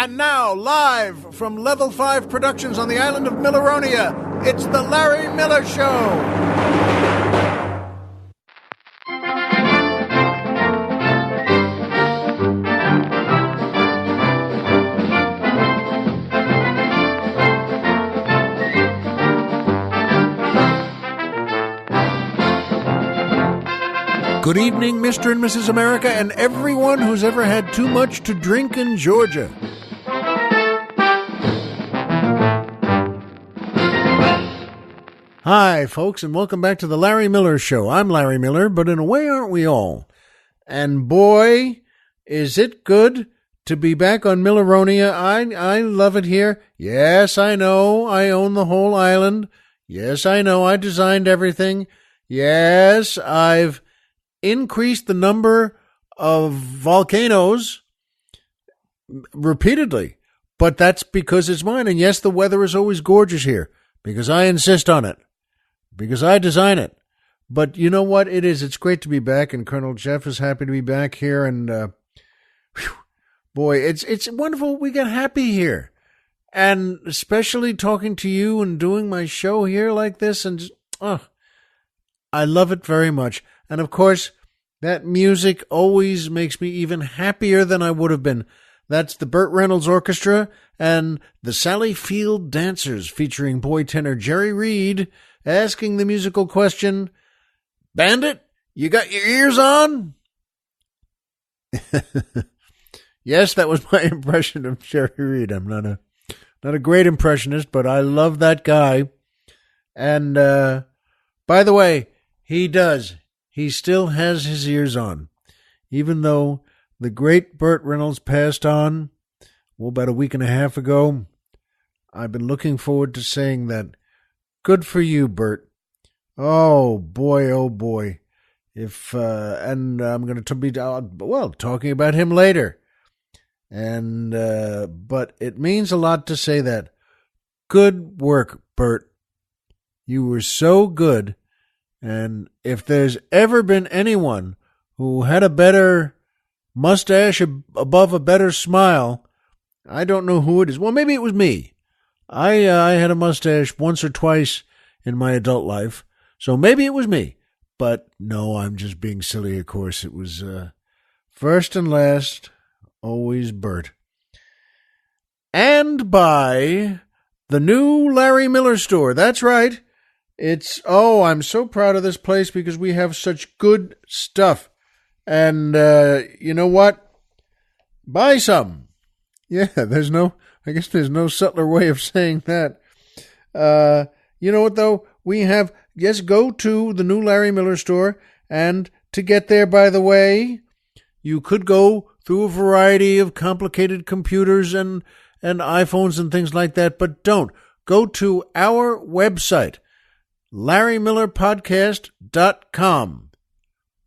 And now, live from Level 5 Productions on the island of Milleronia, it's The Larry Miller Show. Good evening, Mr. and Mrs. America, and everyone who's ever had too much to drink in Georgia. Hi, folks, and welcome back to the Larry Miller Show. I'm Larry Miller, but in a way, aren't we all? And boy, is it good to be back on Milleronia. I love it here. Yes, I know, I own the whole island. Yes, I know, I designed everything. Yes, I've increased the number of volcanoes repeatedly, but that's because it's mine. And yes, the weather is always gorgeous here because I insist on it, because I design it. But you know what it is? It's great to be back, and Colonel Jeff is happy to be back here. And boy, it's wonderful. We get happy here, and especially talking to you and doing my show here like this. And I love it very much. And of course, that music always makes me even happier than I would have been. That's the Burt Reynolds Orchestra and the Sally Field Dancers featuring boy tenor Jerry Reed asking the musical question, Bandit, you got your ears on? Yes, that was my impression of Jerry Reed. I'm not a great impressionist, but I love that guy. And by the way, he does. He still has his ears on, even though the great Burt Reynolds passed on, about a week and a half ago. I've been looking forward to saying that. Good for you, Burt. Oh boy. And I'm going to be talking about him later. And but it means a lot to say that. Good work, Burt. You were so good. And if there's ever been anyone who had a better mustache above a better smile, I don't know who it is. Well, maybe it was me. I had a mustache once or twice in my adult life, so maybe it was me. But no, I'm just being silly, of course. It was first and last, always Bert. And by the new Larry Miller store. That's right. I'm so proud of this place because we have such good stuff. And you know what? Buy some. Yeah, I guess there's no subtler way of saying that. You know what, though? Go to the new Larry Miller store. And to get there, by the way, you could go through a variety of complicated computers and iPhones and things like that. But don't. Go to our website. LarryMillerPodcast.com.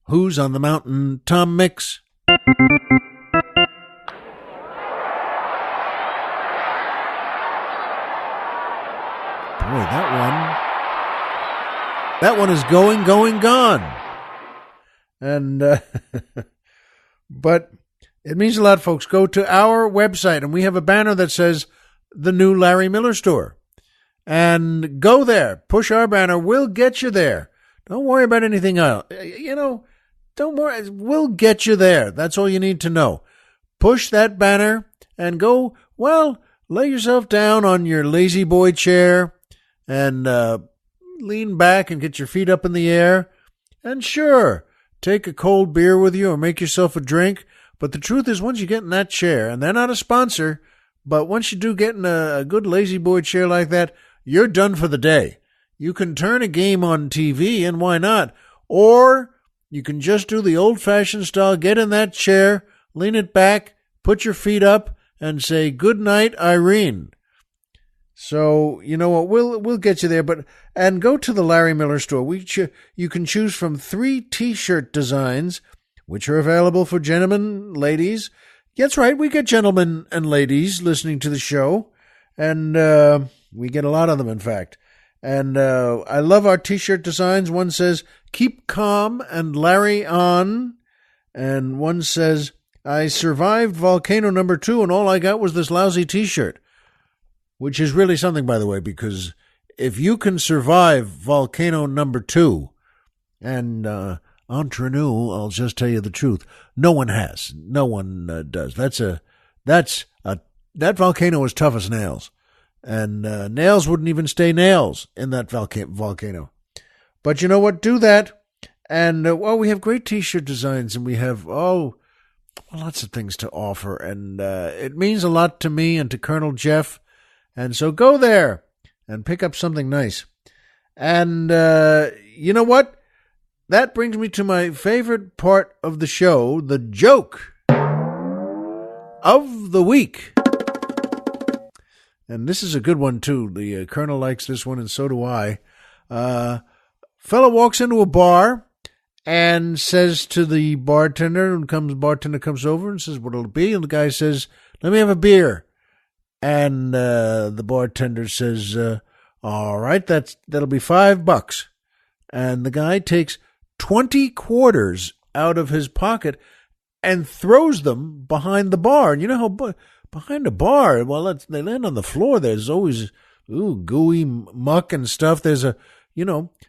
Who's on the mountain? Tom Mix. Boy, that one is gone. And, but it means a lot, folks. Go to our website, and we have a banner that says the new Larry Miller store. And go there. Push our banner. We'll get you there. Don't worry about anything else. Don't worry. We'll get you there. That's all you need to know. Push that banner and go, lay yourself down on your lazy boy chair and lean back and get your feet up in the air. And sure, take a cold beer with you or make yourself a drink. But the truth is, once you get in that chair, and they're not a sponsor, but once you do get in a good lazy boy chair like that, you're done for the day. You can turn a game on TV, and why not? Or you can just do the old-fashioned style, get in that chair, lean it back, put your feet up, and say, good night, Irene. So, you know what, we'll get you there, and go to the Larry Miller store. You can choose from 3 T-shirt designs, which are available for gentlemen, ladies. That's right, we get gentlemen and ladies listening to the show, and we get a lot of them, in fact. And I love our T-shirt designs. One says, keep calm and Larry on. And one says, I survived volcano number 2, and all I got was this lousy T-shirt, which is really something, by the way, because if you can survive volcano number 2, and entre nous, I'll just tell you the truth, no one has. No one does. That volcano is tough as nails, and nails wouldn't even stay nails in that volcano. But you know what? Do that, and we have great T-shirt designs, and we have lots of things to offer, and it means a lot to me and to Colonel Jeff, and so go there and pick up something nice. And you know what? That brings me to my favorite part of the show, the joke of the week. And this is a good one, too. The Colonel likes this one, and so do I. Fellow walks into a bar and says to the bartender, bartender comes over and says, what'll it be? And the guy says, let me have a beer. And the bartender says, all right, that'll be $5. And the guy takes 20 quarters out of his pocket and throws them behind the bar. And you know how behind a bar, well, they land on the floor. There's always gooey muck and stuff. There's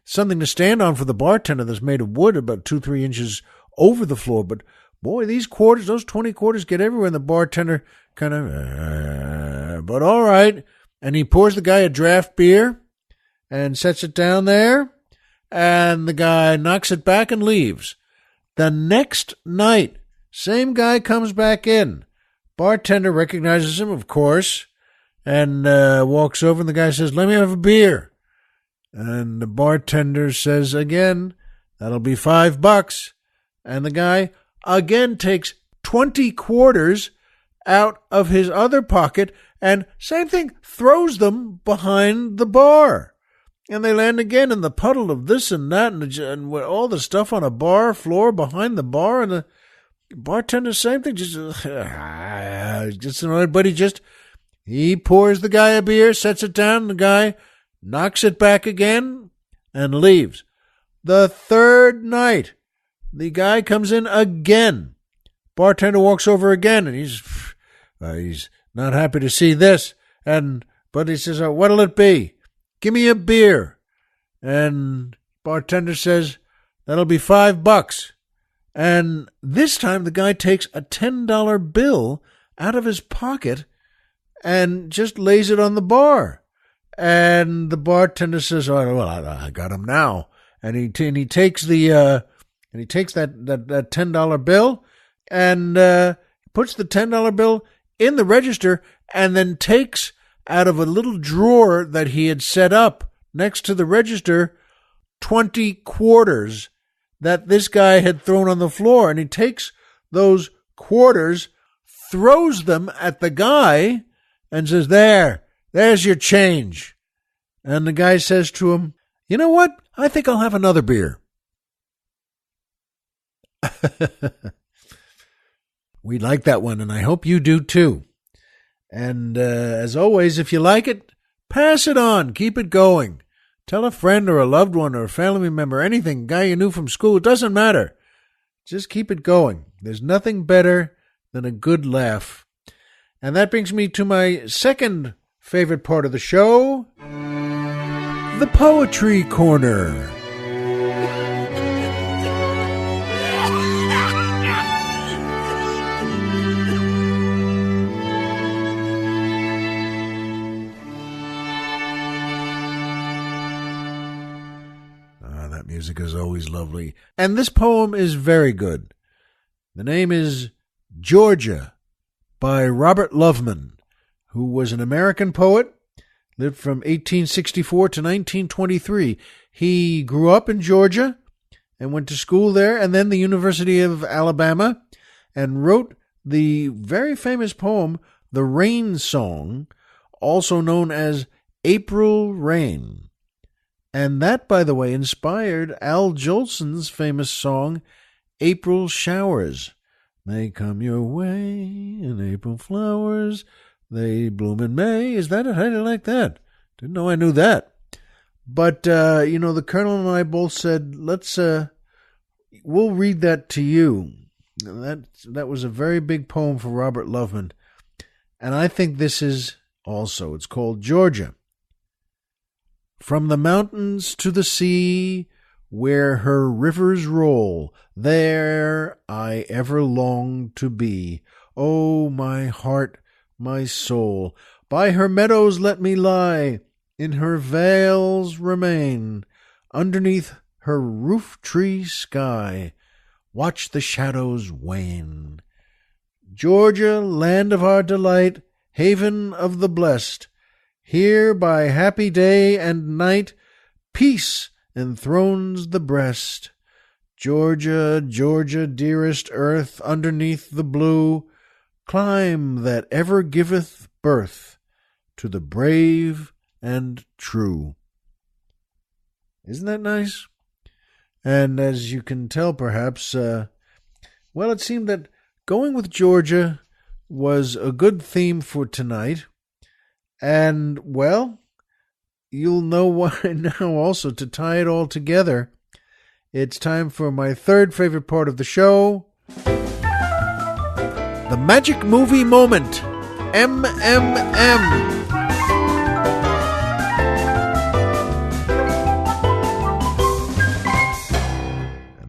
something to stand on for the bartender that's made of wood about 2-3 inches over the floor. But boy, those 20 quarters get everywhere, and the bartender kind of, but all right. And he pours the guy a draft beer and sets it down there. And the guy knocks it back and leaves. The next night, same guy comes back in. Bartender recognizes him, of course, and walks over, and the guy says, let me have a beer. And the bartender says again, that'll be $5. And the guy again takes 20 quarters out of his other pocket and same thing, throws them behind the bar. And they land again in the puddle of this and that and all the stuff on a bar floor behind the bar. And the bartender, same thing, just annoyed. But he pours the guy a beer, sets it down, and the guy knocks it back again and leaves. The third night, the guy comes in again. Bartender walks over again, and he's not happy to see this. But he says, what'll it be? Give me a beer. And bartender says, that'll be $5. And this time the guy takes a $10 bill out of his pocket and just lays it on the bar. And the bartender says, I got him now. And he takes that $10 bill and puts the $10 bill in the register and then takes out of a little drawer that he had set up next to the register 20 quarters that this guy had thrown on the floor. And he takes those quarters, throws them at the guy, and says, there's your change. And the guy says to him, you know what? I think I'll have another beer. We like that one, and I hope you do too. And as always, if you like it, pass it on. Keep it going. Tell a friend or a loved one or a family member, anything, guy you knew from school. It doesn't matter. Just keep it going. There's nothing better than a good laugh. And that brings me to my second favorite part of the show, the Poetry Corner. Music is always lovely. And this poem is very good. The name is Georgia by Robert Loveman, who was an American poet, lived from 1864 to 1923. He grew up in Georgia and went to school there and then the University of Alabama and wrote the very famous poem, The Rain Song, also known as April Rain. And that, by the way, inspired Al Jolson's famous song, April Showers. May come your way in April flowers, they bloom in May. Is that it? How do you like that? Didn't know I knew that. But, the Colonel and I both said, we'll read that to you. That was a very big poem for Robert Loveman. And I think this is also. It's called Georgia. From the mountains to the sea, where her rivers roll, there I ever long to be. Oh, my heart, my soul, by her meadows let me lie, in her vales remain, underneath her roof-tree sky, watch the shadows wane. Georgia, land of our delight, haven of the blest, here by happy day and night, peace enthrones the breast. Georgia, Georgia, dearest earth, underneath the blue, clime that ever giveth birth to the brave and true. Isn't that nice? And as you can tell, perhaps, it seemed that going with Georgia was a good theme for tonight. And, well, you'll know why now also. To tie it all together, it's time for my third favorite part of the show, the Magic Movie Moment, MMM.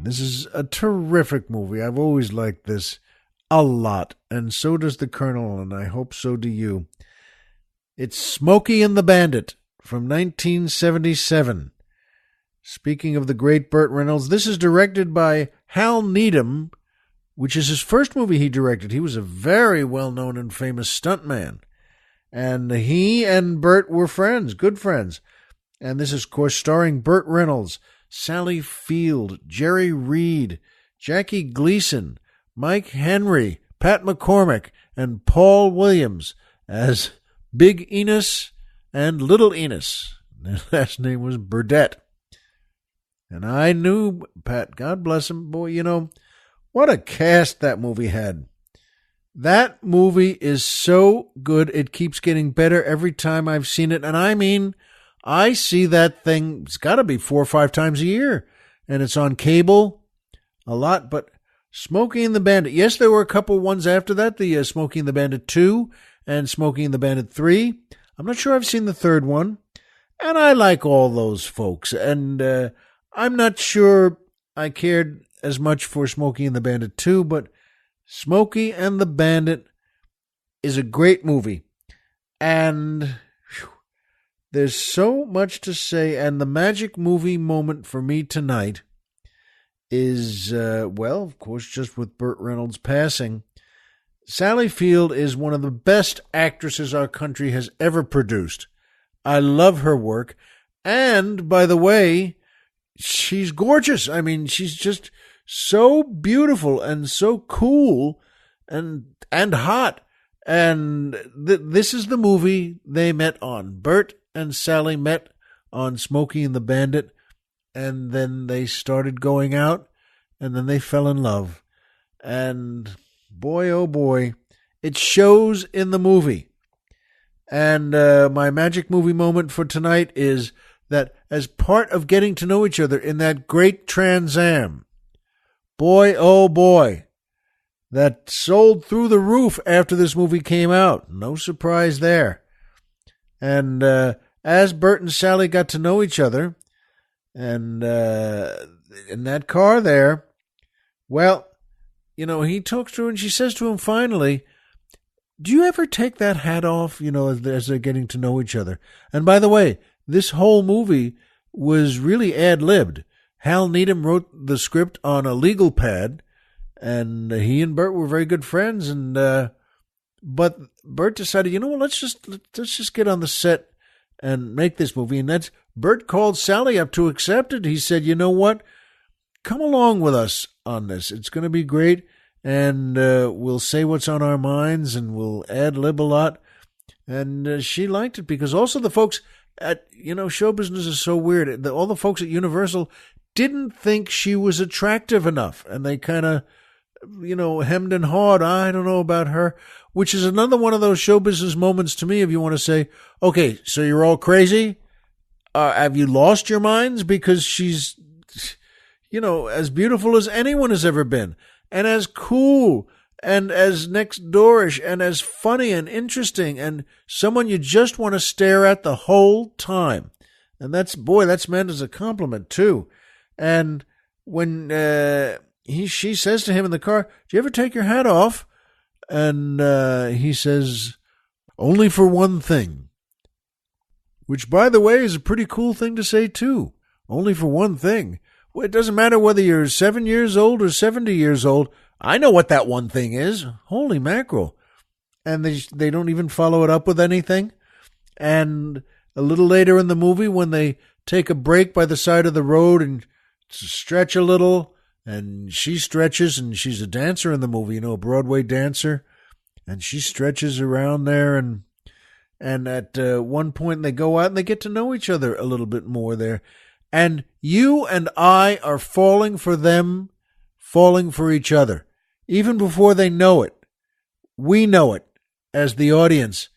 This is a terrific movie. I've always liked this a lot, and so does the Colonel, and I hope so do you. It's Smokey and the Bandit from 1977. Speaking of the great Burt Reynolds, this is directed by Hal Needham, which is his first movie he directed. He was a very well-known and famous stuntman, and he and Burt were friends, good friends. And this is, of course, starring Burt Reynolds, Sally Field, Jerry Reed, Jackie Gleason, Mike Henry, Pat McCormick, and Paul Williams as Big Enos and Little Enos. Their last name was Burdett. And I knew Pat, God bless him. Boy, you know, what a cast that movie had. That movie is so good, it keeps getting better every time I've seen it. And I mean, I see that thing, it's got to be 4 or 5 times a year. And it's on cable a lot. But Smokey and the Bandit, yes, there were a couple ones after that, the Smokey and the Bandit 2 and Smokey and the Bandit 3. I'm not sure I've seen the third one. And I like all those folks. And I'm not sure I cared as much for Smokey and the Bandit 2, but Smokey and the Bandit is a great movie. And there's so much to say, and the magic movie moment for me tonight is, of course, just with Burt Reynolds passing. Sally Field is one of the best actresses our country has ever produced. I love her work. And, by the way, she's gorgeous. I mean, she's just so beautiful and so cool and hot. And this is the movie they met on. Burt and Sally met on Smokey and the Bandit, and then they started going out, and then they fell in love. And boy, oh boy, it shows in the movie. And my magic movie moment for tonight is that as part of getting to know each other in that great Trans Am, boy, oh boy, that sold through the roof after this movie came out. No surprise there. And as Burt and Sally got to know each other, and in that car there, well, you know, he talks to her and she says to him finally, do you ever take that hat off, you know, as they're getting to know each other? And by the way, this whole movie was really ad-libbed. Hal Needham wrote the script on a legal pad, and he and Burt were very good friends. And but Burt decided, you know what, let's just get on the set and make this movie. And that's Burt called Sally up to accept it. He said, you know what, come along with us on this. It's going to be great, and we'll say what's on our minds, and we'll ad-lib a lot. And she liked it because also the folks at, you know, show business is so weird. All the folks at Universal didn't think she was attractive enough, and they kind of, you know, hemmed and hawed. I don't know about her, which is another one of those show business moments to me. If you want to say, okay, so you're all crazy. Have you lost your minds? Because she's, you know, as beautiful as anyone has ever been. and as cool and as next doorish and as funny and interesting and someone you just want to stare at the whole time. And that's meant as a compliment too. And when she says to him in the car, "Do you ever take your hat off?" And he says, "Only for one thing." Which, by the way, is a pretty cool thing to say too. Only for one thing. Well, it doesn't matter whether you're 7 years old or 70 years old. I know what that one thing is. Holy mackerel. And they don't even follow it up with anything. And a little later in the movie, when they take a break by the side of the road and stretch a little, and she stretches, and she's a dancer in the movie, a Broadway dancer, and she stretches around there, and at one point they go out and they get to know each other a little bit more there. And you and I are falling for them, falling for each other, even before they know it. We know it as the audience.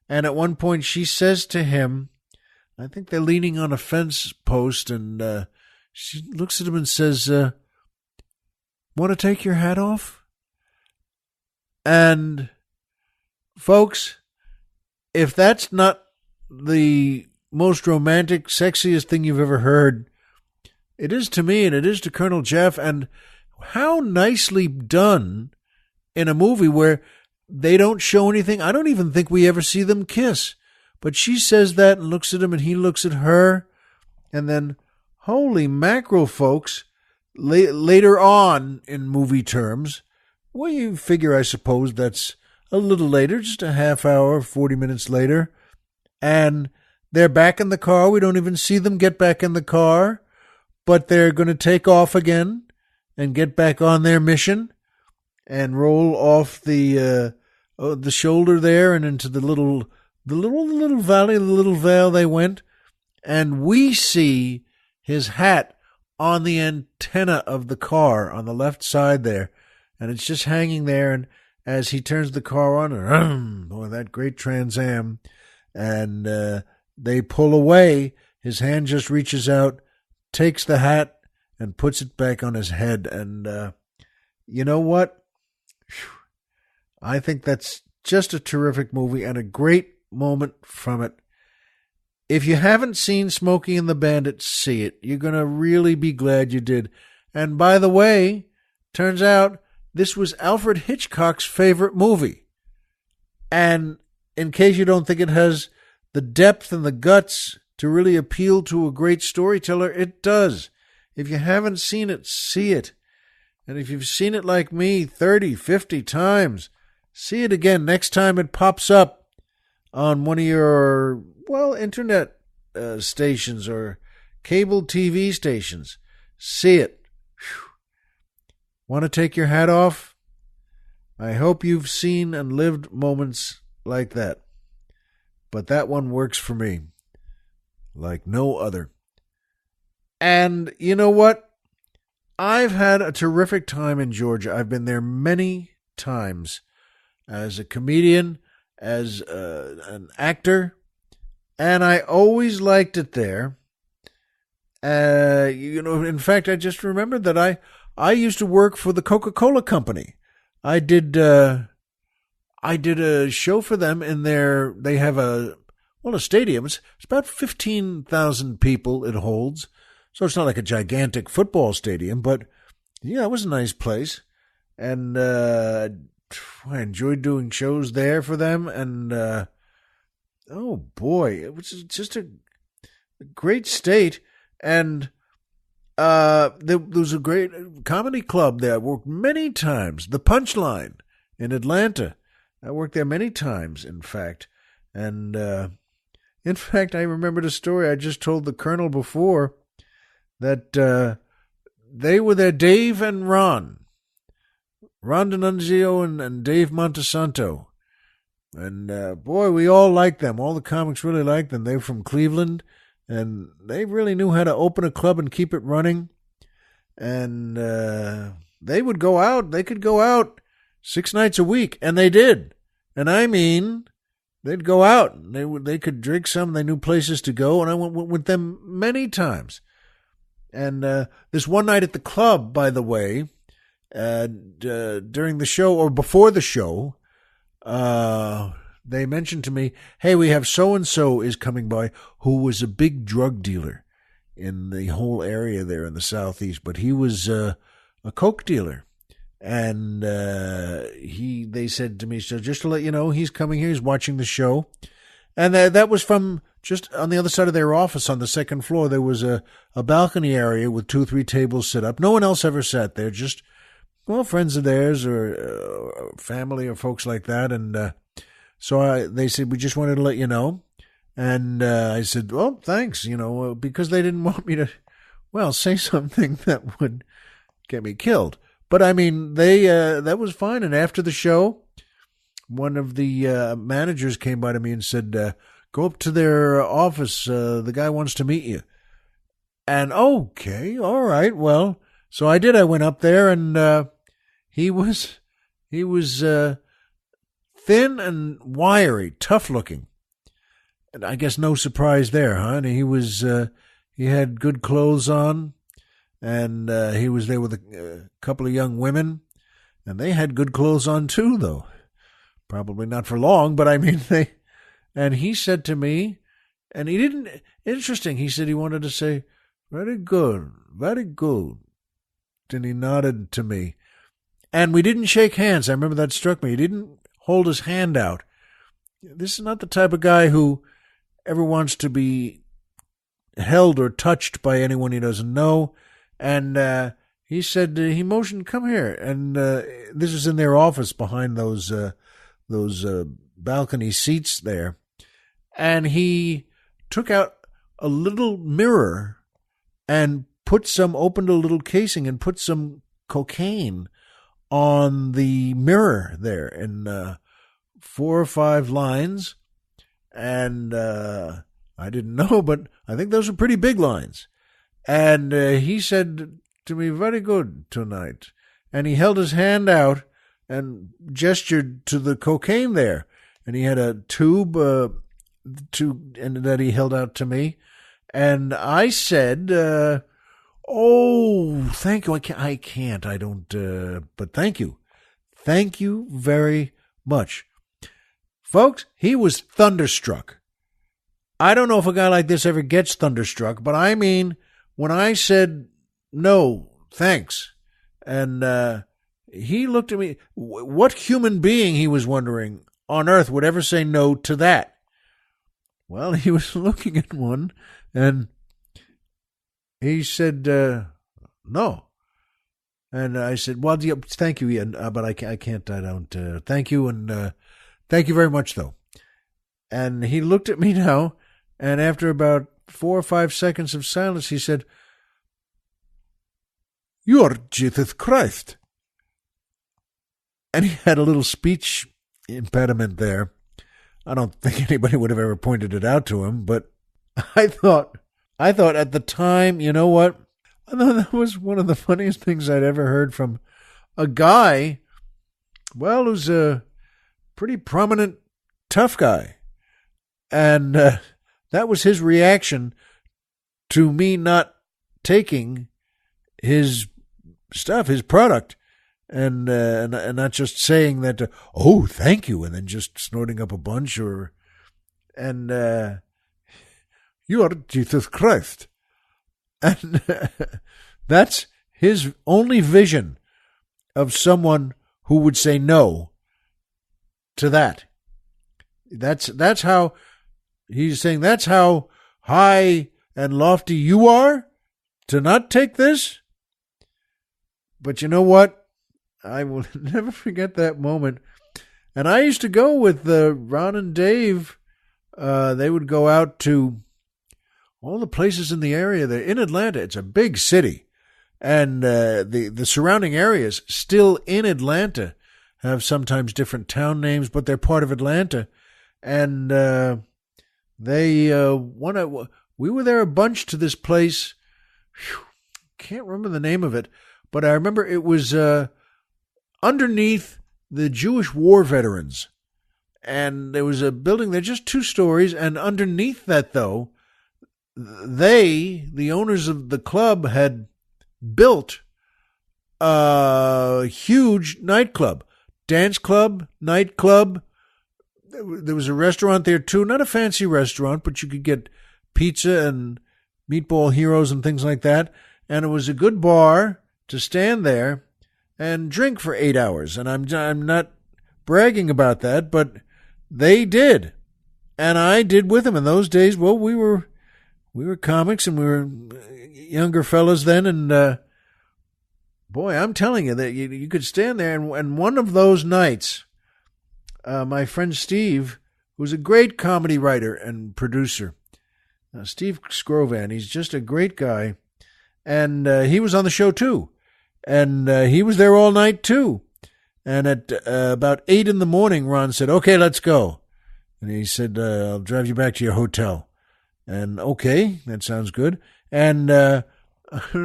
And at one point she says to him, I think they're leaning on a fence post, and she looks at him and says, "Want to take your hat off?" And folks, if that's not the most romantic, sexiest thing you've ever heard, it is to me, and it is to Colonel Jeff. And how nicely done in a movie where they don't show anything. I don't even think we ever see them kiss. But she says that and looks at him, and he looks at her. And then, holy mackerel, folks, later on in movie terms, well, you figure, I suppose, that's a little later, just a half hour, 40 minutes later. And they're back in the car. We don't even see them get back in the car. But they're going to take off again and get back on their mission and roll off the shoulder there and into the little valley, the little vale they went. And we see his hat on the antenna of the car on the left side there. And it's just hanging there. And as he turns the car on, boy, that great Trans Am, and they pull away, his hand just reaches out, takes the hat, and puts it back on his head. And you know what? I think that's just a terrific movie and a great moment from it. If you haven't seen Smokey and the Bandit, see it. You're going to really be glad you did. And by the way, turns out this was Alfred Hitchcock's favorite movie. And in case you don't think it has the depth and the guts to really appeal to a great storyteller, it does. If you haven't seen it, see it. And if you've seen it like me 30, 50 times, see it again next time it pops up on one of your, internet stations or cable TV stations. See it. Whew. Want to take your hat off? I hope you've seen and lived moments like that. But that one works for me like no other. And you know what? I've had a terrific time in Georgia. I've been there many times as a comedian, as an actor, and I always liked it there. In fact, I just remembered that I used to work for the Coca-Cola Company. I did a show for them in their. They have a stadium. It's about 15,000 people it holds. So it's not like a gigantic football stadium, but yeah, it was a nice place. And I enjoyed doing shows there for them. And oh boy, it was just a great state. And there was a great comedy club there. I worked many times. The Punchline in Atlanta. I worked there many times, in fact. And in fact, I remembered a story I just told the Colonel before, that they were there, Dave and Ron D'Annunzio and Dave Montesanto. And boy, we all liked them. All the comics really liked them. They were from Cleveland, and they really knew how to open a club and keep it running. And they would go out. They could go out 6 nights a week, and they did. And I mean, they'd go out. They could drink some. They knew places to go, and I went with them many times. And this one night at the club, by the way, during the show or before the show, they mentioned to me, hey, we have so-and-so is coming by who was a big drug dealer in the whole area there in the southeast, but he was a coke dealer. And they said to me, so just to let you know, he's coming here, he's watching the show. And that was from just on the other side of their office on the second floor. There was a balcony area with 2 or 3 tables set up. No one else ever sat there, just, well, friends of theirs or family or folks like that. And so they said, we just wanted to let you know. And I said, well, thanks, because they didn't want me to, well, say something that would get me killed. But, I mean, that was fine. And after the show, one of the managers came by to me and said, go up to their office. The guy wants to meet you. And, okay, all right, well, so I did. I went up there, and he was thin and wiry, tough looking. And I guess no surprise there, huh? And he had good clothes on. And he was there with a couple of young women, and they had good clothes on too, though. Probably not for long, but I mean, and he said to me, and he didn't, interesting, he said he wanted to say, very good, very good. And he nodded to me. And we didn't shake hands. I remember that struck me. He didn't hold his hand out. This is not the type of guy who ever wants to be held or touched by anyone he doesn't know. And he said, he motioned, come here. And this was in their office behind those balcony seats there. And he took out a little mirror and opened a little casing and put some cocaine on the mirror there in 4 or 5 lines. And I didn't know, but I think those were pretty big lines. And he said to me, very good tonight. And he held his hand out and gestured to the cocaine there. And he had a tube that he held out to me. And I said, oh, thank you. I don't, but thank you. Thank you very much. Folks, he was thunderstruck. I don't know if a guy like this ever gets thunderstruck, but I mean, when I said, no, thanks, and he looked at me, what human being, he was wondering, on earth would ever say no to that? Well, he was looking at one, and he said, no. And I said, well, yeah, thank you, Ian, but I can't, I don't, thank you, and thank you very much, though. And he looked at me now, and after about 4 or 5 seconds of silence, he said, you're Jesus Christ. And he had a little speech impediment there. I don't think anybody would have ever pointed it out to him, but I thought at the time, you know what? I thought that was one of the funniest things I'd ever heard from a guy, well, who's a pretty prominent, tough guy. And that was his reaction to me not taking his stuff, his product, and not just saying that, oh, thank you, and then just snorting up a bunch, you are Jesus Christ. And that's his only vision of someone who would say no to that. That's how he's saying, that's how high and lofty you are to not take this. But you know what? I will never forget that moment. And I used to go with Ron and Dave. They would go out to all the places in the area. They're in Atlanta. It's a big city. And the surrounding areas still in Atlanta have sometimes different town names, but they're part of Atlanta. And we were there a bunch to this place. Can't remember the name of it, but I remember it was underneath the Jewish war veterans. And there was a building there, just 2 stories, and underneath that, though, the owners of the club, had built a huge nightclub, dance club, nightclub. There was a restaurant there too, not a fancy restaurant, but you could get pizza and meatball heroes and things like that. And it was a good bar to stand there and drink for 8 hours. And I'm not bragging about that, but they did. And I did with them in those days. Well, we were comics and we were younger fellas then. And, boy, I'm telling you that you could stand there. And one of those nights, my friend Steve, who's a great comedy writer and producer, Steve Scrovan, he's just a great guy. And he was on the show too. And he was there all night too. And at about 8 in the morning, Ron said, "Okay, let's go." And he said, "I'll drive you back to your hotel." And okay, that sounds good. And I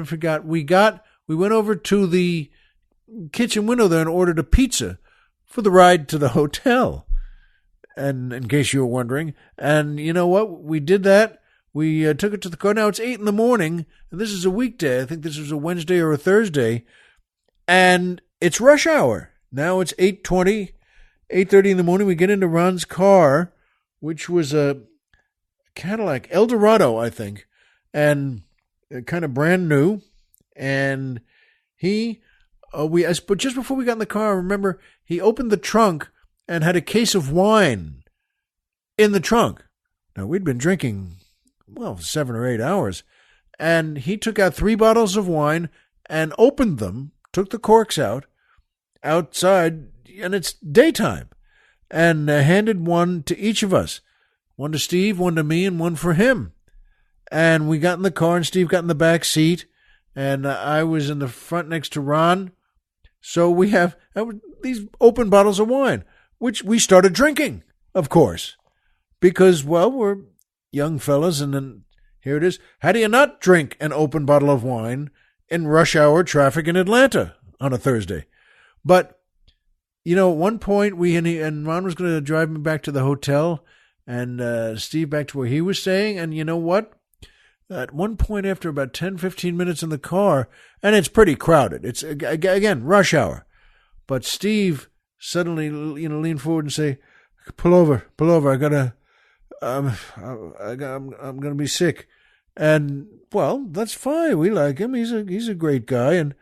forgot, we went over to the kitchen window there and ordered a pizza for the ride to the hotel. And in case you were wondering, and you know what? We did that. We took it to the car. Now it's 8 in the morning, and this is a weekday. I think this was a Wednesday or a Thursday, and it's rush hour. Now it's 8:20. 8:30 in the morning, we get into Ron's car, which was a Cadillac Eldorado, I think, and kind of brand new. And but just before we got in the car, I remember he opened the trunk and had a case of wine in the trunk. Now, we'd been drinking, 7 or 8 hours, and he took out 3 bottles of wine and opened them, took the corks out, outside, and it's daytime, and handed one to each of us. One to Steve, one to me, and one for him. And we got in the car, and Steve got in the back seat, and I was in the front next to Ron. So we have these open bottles of wine, which we started drinking, of course, because, we're young fellas, and then here it is. How do you not drink an open bottle of wine in rush hour traffic in Atlanta on a Thursday? But, at one point, and Ron was going to drive me back to the hotel and Steve back to where he was staying. And you know what? At one point, after about 10, 15 minutes in the car, and it's pretty crowded. It's, again, rush hour. But Steve suddenly, leaned forward and say, pull over. I'm going to be sick. And, that's fine. We like him. He's a great guy. And,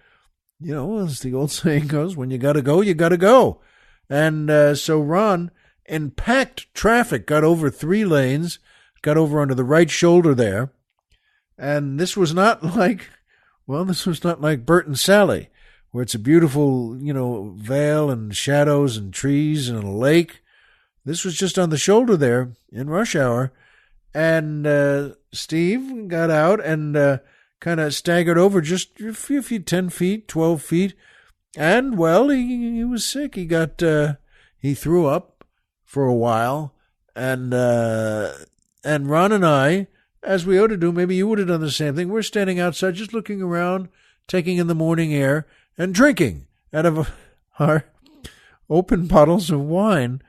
as the old saying goes, when you got to go, you got to go. And so Ron, in packed traffic, got over 3 lanes, got over onto the right shoulder there. And this was not like Bert and Sally, where it's a beautiful, vale and shadows and trees and a lake. This was just on the shoulder there in rush hour. And Steve got out and kind of staggered over just a few feet, 10 feet, 12 feet. And, he was sick. He threw up for a while. And Ron and I, as we ought to do, maybe you would have done the same thing. We're standing outside just looking around, taking in the morning air, and drinking out of our open bottles of wine.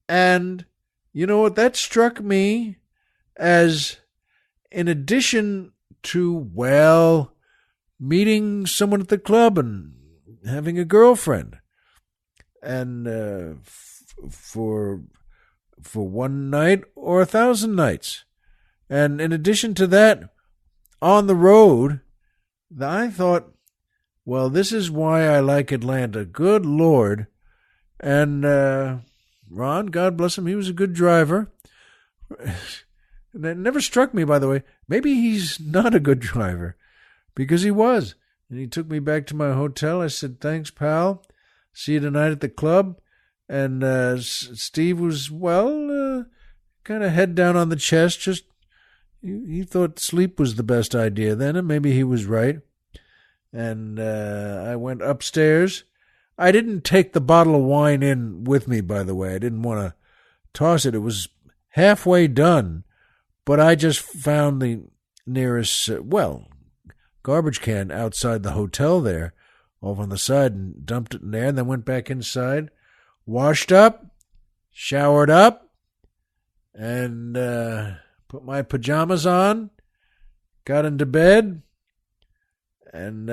And you know what? That struck me as, in addition to, meeting someone at the club and having a girlfriend. And for one night or 1,000 nights. And in addition to that, on the road, I thought, this is why I like Atlanta. Good Lord. And Ron, God bless him, he was a good driver. And it never struck me, by the way, maybe he's not a good driver, because he was. And he took me back to my hotel. I said, "Thanks, pal. See you tonight at the club." And Steve was, kind of head down on the chest. Just he thought sleep was the best idea then, and maybe he was right. And I went upstairs. I didn't take the bottle of wine in with me, by the way. I didn't want to toss it. It was halfway done, but I just found the nearest, garbage can outside the hotel there, off on the side, and dumped it in there, and then went back inside, washed up, showered up, and put my pajamas on, got into bed, and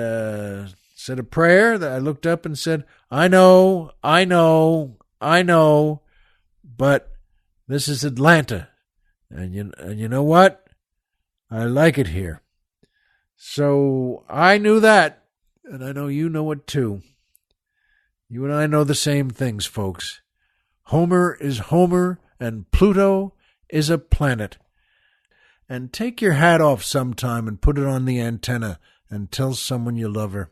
said a prayer that I looked up and said, I know, but this is Atlanta. And you know what? I like it here. So I knew that, and I know you know it too. You and I know the same things, folks. Homer is Homer, and Pluto is a planet. And take your hat off sometime and put it on the antenna and tell someone you love her.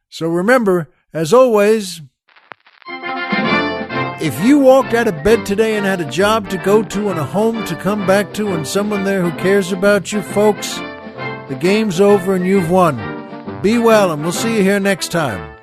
So remember, as always, if you walked out of bed today and had a job to go to and a home to come back to and someone there who cares about you, folks, the game's over and you've won. Be well, and we'll see you here next time.